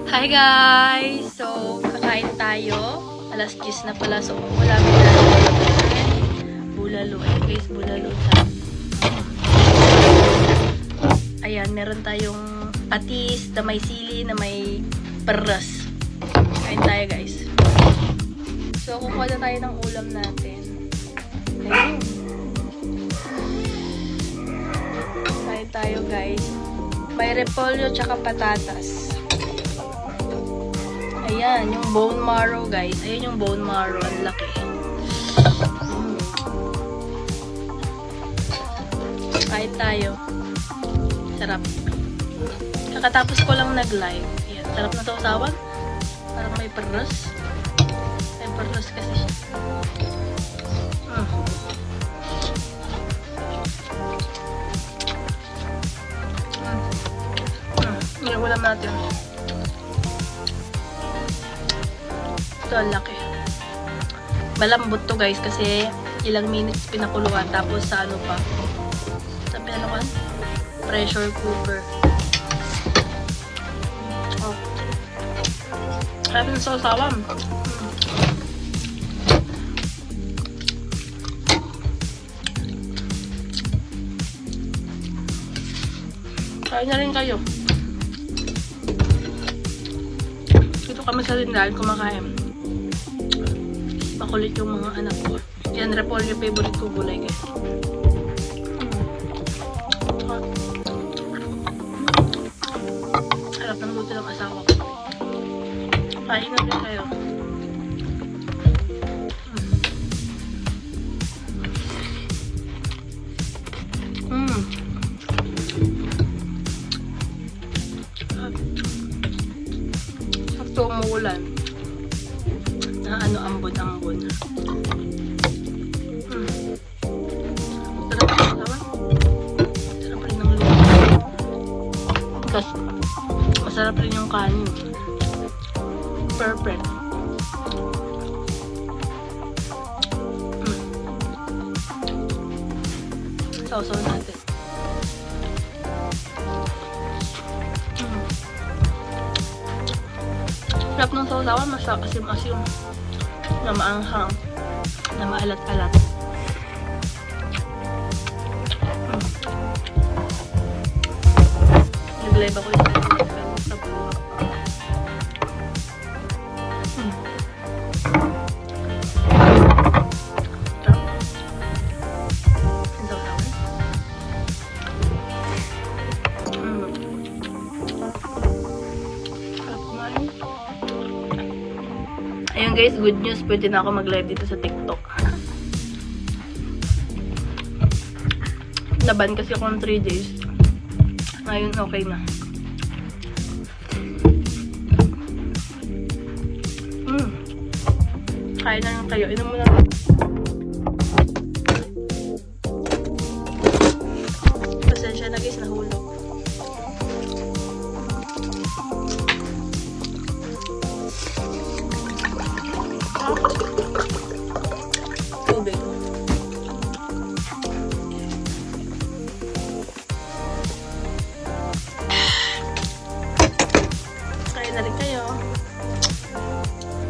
Hi guys! So, kakain tayo. Alas 10 na pala. So, wala mo na bulalo. Ayan guys, bulalo. Ayan, meron tayong patis na may sili, na may peras. Kain tayo guys. So, kukuha na tayo ng ulam natin. Ayun. Kain tayo guys. May repolyo tsaka patatas. Ayan, yung bone marrow guys. Ayan yung bone marrow. Ang laki. Kain tayo. Sarap. Kakatapos ko lang nag-live. Ayan, sarap na sausawan. Parang may peras. May peras kasi siya. Yung ulam natin. Ito, ang laki. Malambot to guys kasi ilang minutes pinakuluan tapos sa ano pa. Sa pinakuluan? Pressure cooker. Oh. Sabi ng sausawan. Kain na rin kayo. Dito kami sa tindahan kumakain. Makulit yung mga anak ko. Yan, repolyo, favorite ko gulay guys. Harap ng luto ng asawa ko. Kain na rin kayo. Sakto umuulan. Na ano, ambon-ambon. Sarap rin naman. Sarap rin ng luto. Tapos, masarap rin yung kanin. Perfect. Sausaw natin. Sarap ng sausawan, mas asim-asim. Na maanghang. Na maalat-alat. Nag-live ako yung sa buha. Ayun guys, good news. Pwede na ako mag-live dito sa TikTok. Naban kasi ako ng 3 days. Ngayon, okay na. Kain na lang kayo. Inom mo na. Pasensya na guys, nahulog. Tubig.